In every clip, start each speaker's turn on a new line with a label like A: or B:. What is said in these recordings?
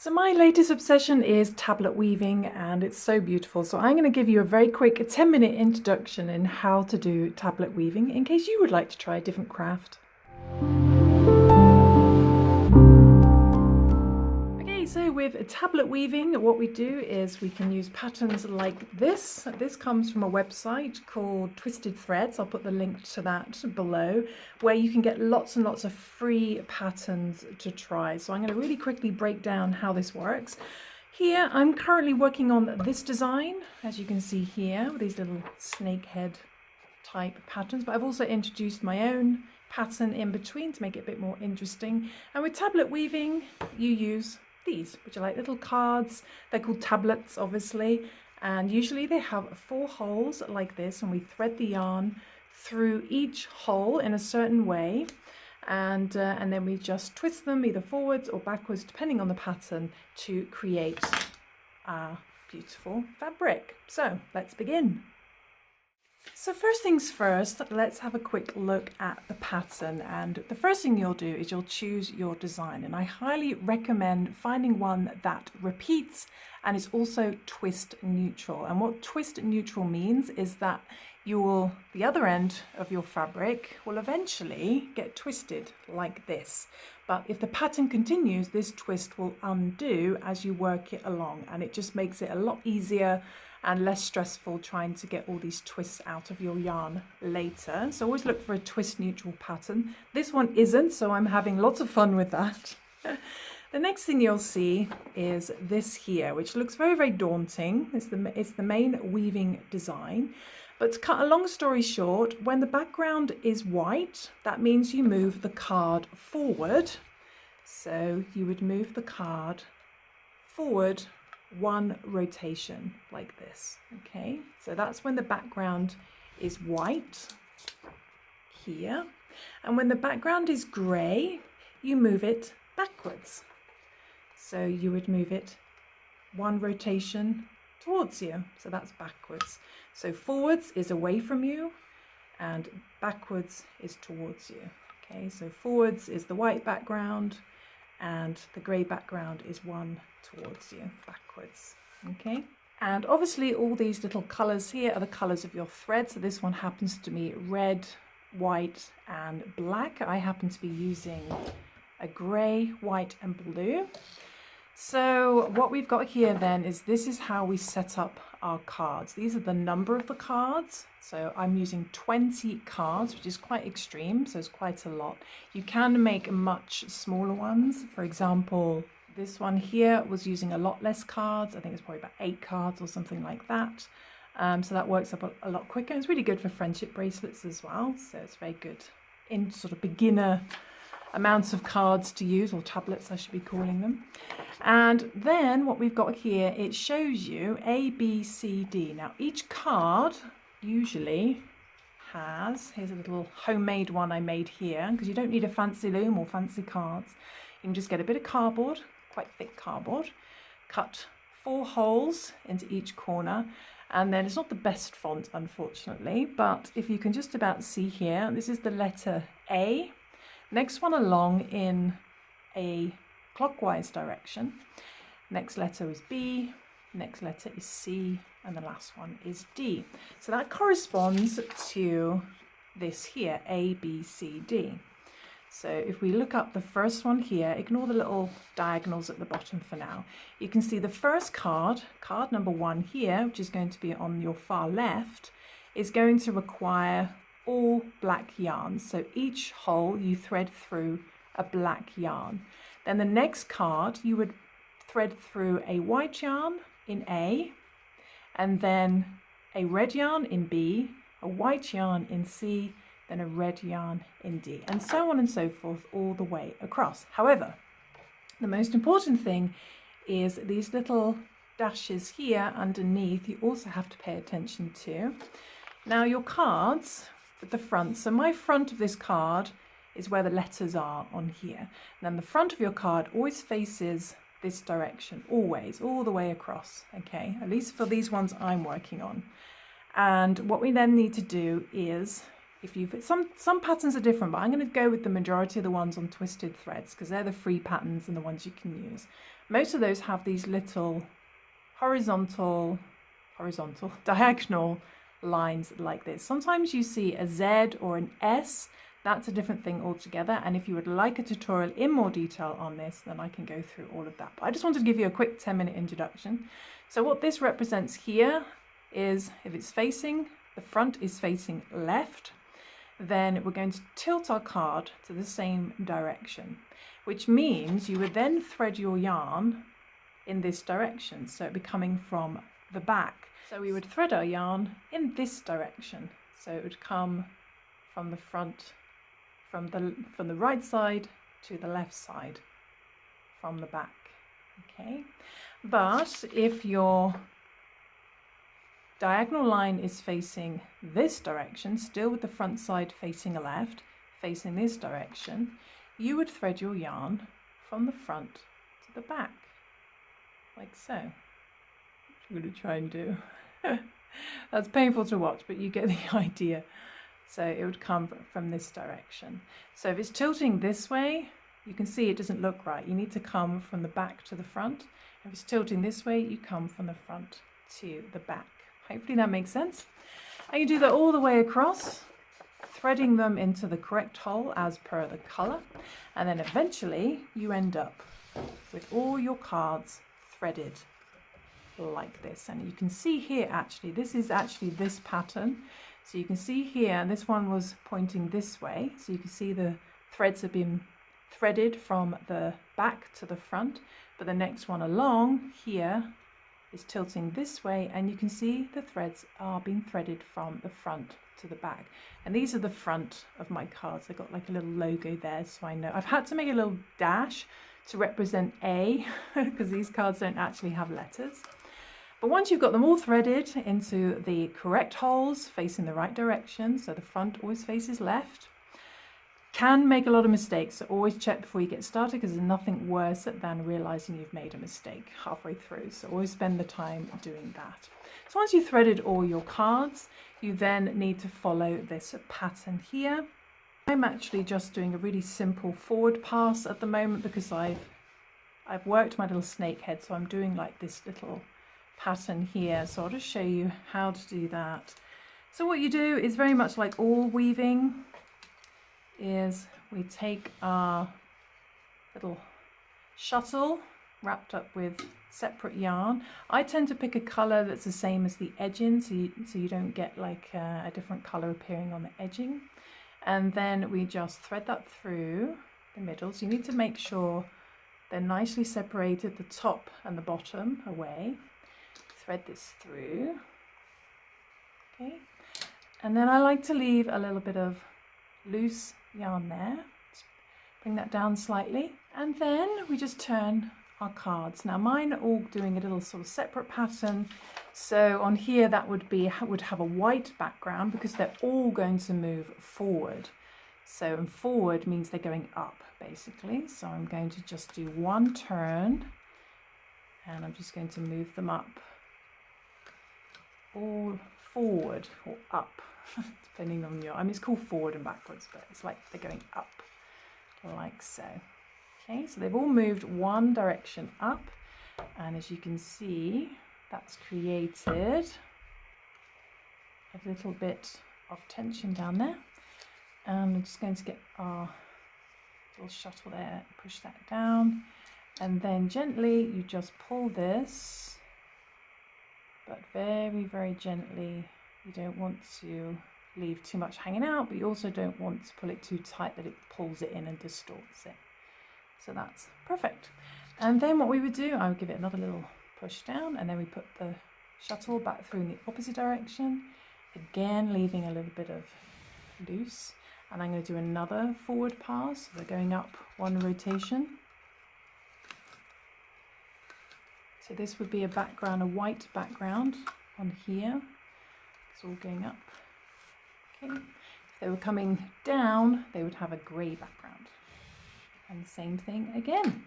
A: So my latest obsession is tablet weaving, and it's so beautiful. So I'm going to give you a very quick 10-minute introduction in how to do tablet weaving in case you would like to try a different craft. Okay, so with tablet weaving, what we do is we can use patterns like this. This comes from a website called Twisted Threads. I'll put the link to that below, where you can get lots and lots of free patterns to try. So I'm going to really quickly break down how this works. Here, I'm currently working on this design, as you can see here, with these little snake head type patterns, but I've also introduced my own pattern in between to make it a bit more interesting. And with tablet weaving, you use these, which are like little cards. They're called tablets, obviously, and usually they have 4 holes like this, and we thread the yarn through each hole in a certain way, and then we just twist them either forwards or backwards depending on the pattern to create our beautiful fabric. So let's begin. So first things first, let's have a quick look at the pattern, and the first thing you'll do is you'll choose your design, and I highly recommend finding one that repeats and is also twist neutral. And what twist neutral means is that the other end of your fabric will eventually get twisted like this, but if the pattern continues, this twist will undo as you work it along, and it just makes it a lot easier and less stressful trying to get all these twists out of your yarn later. So always look for a twist neutral pattern. This one isn't, so I'm having lots of fun with that. The next thing you'll see is this here, which looks very, very daunting. It's the main weaving design. But to cut a long story short, when the background is white, that means you move the card forward. So you would move the card forward 1 rotation like this. Okay, so that's when the background is white here, and when the background is grey, you move it backwards. So you would move it 1 rotation towards you, so that's backwards. So forwards is away from you and backwards is towards you. Okay, so forwards is the white background and the grey background is 1 towards you, backwards. Okay, and obviously all these little colours here are the colours of your thread. So this one happens to be red, white and black. I happen to be using a grey, white and blue. So what we've got here then is this is how we set up our cards. These are the number of the cards. So I'm using 20 cards, which is quite extreme, so it's quite a lot. You can make much smaller ones. For example, this one here was using a lot less cards. I think it's probably about 8 cards or something like that. So that works up a lot quicker. It's really good for friendship bracelets as well. So it's very good in sort of beginner amounts of cards to use, or tablets I should be calling them. And then what we've got here, it shows you A, B, C, D. Now each card usually has, here's a little homemade one I made here, because you don't need a fancy loom or fancy cards. You can just get a bit of cardboard, quite thick cardboard, cut 4 holes into each corner, and then it's not the best font unfortunately, but if you can just about see here, this is the letter A. Next one along in a clockwise direction. Next letter is B, next letter is C, and the last one is D. So that corresponds to this here, A, B, C, D. So if we look up the first one here, ignore the little diagonals at the bottom for now. You can see the first card, card number 1 here, which is going to be on your far left, is going to require all black yarn. So each hole you thread through a black yarn. Then the next card you would thread through a white yarn in A, and then a red yarn in B, a white yarn in C, then a red yarn in D, and so on and so forth all the way across. However, the most important thing is these little dashes here underneath you also have to pay attention to. Now your cards at the front, so my front of this card is where the letters are on here, and then the front of your card always faces this direction, always, all the way across, okay, at least for these ones I'm working on. And what we then need to do is, if you've some patterns are different, but I'm going to go with the majority of the ones on Twisted Threads because they're the free patterns and the ones you can use. most of those have these little diagonal lines like this. Sometimes you see a Z or an S. That's a different thing altogether. And if you would like a tutorial in more detail on this, then I can go through all of that. But I just wanted to give you a quick 10-minute introduction. So what this represents here is, if it's facing, the front is facing left, then we're going to tilt our card to the same direction, which means you would then thread your yarn in this direction. So it'd be coming from the back. So we would thread our yarn in this direction. So it would come from the front, from the right side to the left side, from the back. Okay, but if your diagonal line is facing this direction, still with the front side facing left, facing this direction, you would thread your yarn from the front to the back, like so. Which I'm going to try and do. That's painful to watch, but you get the idea. So it would come from this direction. So if it's tilting this way, you can see it doesn't look right. You need to come from the back to the front. If it's tilting this way, you come from the front to the back. Hopefully that makes sense. And you do that all the way across, threading them into the correct hole as per the colour. And then eventually you end up with all your cards threaded like this. And you can see here, actually, this is actually this pattern. So you can see here, and this one was pointing this way. So you can see the threads have been threaded from the back to the front, but the next one along here is tilting this way, and you can see the threads are being threaded from the front to the back. And these are the front of my cards. They've got like a little logo there, so I know. I've had to make a little dash to represent A because these cards don't actually have letters. But once you've got them all threaded into the correct holes facing the right direction, so the front always faces left, can make a lot of mistakes, so always check before you get started, because there's nothing worse than realizing you've made a mistake halfway through. So always spend the time doing that. So once you've threaded all your cards, you then need to follow this pattern here. I'm actually just doing a really simple forward pass at the moment because I've worked my little snake head, so I'm doing like this little pattern here. So I'll just show you how to do that. So what you do is very much like all weaving, is we take our little shuttle wrapped up with separate yarn. I tend to pick a colour that's the same as the edging, so you don't get like a different colour appearing on the edging. And then we just thread that through the middle. So you need to make sure they're nicely separated, the top and the bottom away. Thread this through. Okay. And then I like to leave a little bit of loose yarn there. Just bring that down slightly. And then we just turn our cards. Now mine are all doing a little sort of separate pattern. So on here that would have a white background because they're all going to move forward. So and forward means they're going up basically. So I'm going to just do one turn and I'm just going to move them up all forward or up depending on your, I mean it's called forward and backwards, but it's like they're going up like so. Okay, so they've all moved one direction up, and as you can see that's created a little bit of tension down there. And I'm just going to get our little shuttle there, push that down, and then gently you just pull this, but very, very gently. You don't want to leave too much hanging out, but you also don't want to pull it too tight that it pulls it in and distorts it. So that's perfect. And then what we would do, I would give it another little push down, and then we put the shuttle back through in the opposite direction, again leaving a little bit of loose. And I'm going to do another forward pass. So they're going up one rotation. So this would be a background, a white background on here. It's all going up. Okay. If they were coming down, they would have a grey background. And the same thing again.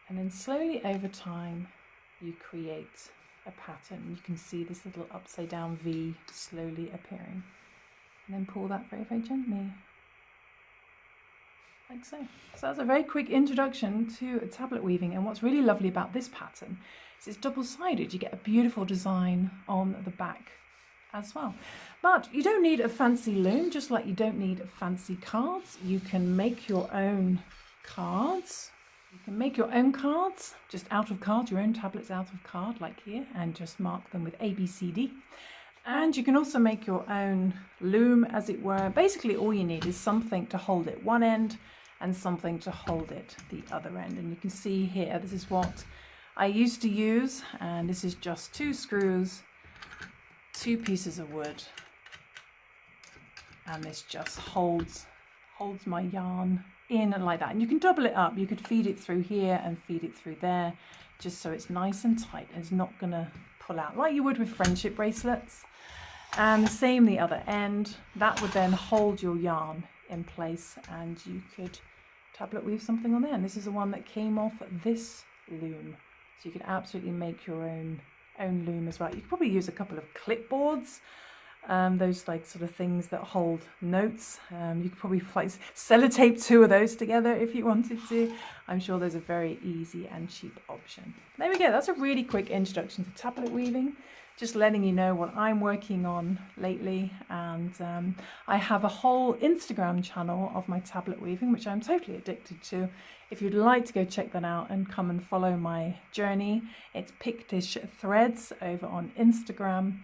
A: And then slowly over time, you create a pattern. You can see this little upside down V slowly appearing. And then pull that very, very gently, like so. So that's a very quick introduction to tablet weaving, and what's really lovely about this pattern is it's double-sided. You get a beautiful design on the back as well. But you don't need a fancy loom, just like you don't need fancy cards. You can make your own cards. You can make your own cards, just out of card, your own tablets out of card, like here, and just mark them with A, B, C, D. And you can also make your own loom, as it were. Basically, all you need is something to hold it one end and something to hold it the other end. And you can see here, this is what I used to use, and this is just 2 screws, 2 pieces of wood, and this just holds my yarn in like that. And you can double it up. You could feed it through here and feed it through there, just so it's nice and tight and it's not gonna pull out like you would with friendship bracelets. And the same the other end. That would then hold your yarn in place, and you could tablet weave something on there. And this is the one that came off this loom, so you could absolutely make your own loom as well. You could probably use a couple of clipboards, those like sort of things that hold notes. You could probably like sellotape 2 of those together if you wanted to. I'm sure there's a very easy and cheap option. There we go. That's a really quick introduction to tablet weaving. Just letting you know what I'm working on lately, and I have a whole Instagram channel of my tablet weaving, which I'm totally addicted to. If you'd like to go check that out and come and follow my journey, it's Pictish Threads over on Instagram.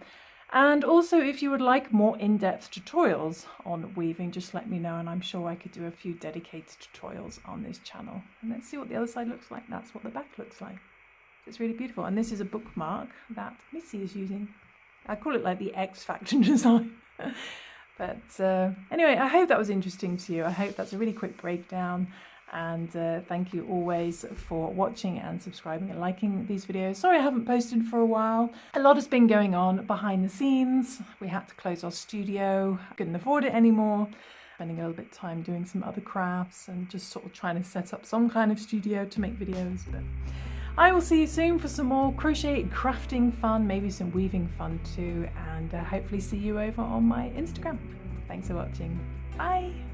A: And also, if you would like more in-depth tutorials on weaving, just let me know, and I'm sure I could do a few dedicated tutorials on this channel. And let's see what the other side looks like. That's what the back looks like. It's really beautiful, and this is a bookmark that Missy is using. I call it like the X Factor design. But anyway, I hope that was interesting to you. I hope that's a really quick breakdown, and thank you always for watching and subscribing and liking these videos. Sorry I haven't posted for a while. A lot has been going on behind the scenes. We had to close our studio, couldn't afford it anymore. Spending a little bit of time doing some other crafts and just sort of trying to set up some kind of studio to make videos. But I will see you soon for some more crochet crafting fun, maybe some weaving fun too, and hopefully see you over on my Instagram. Thanks for watching. Bye.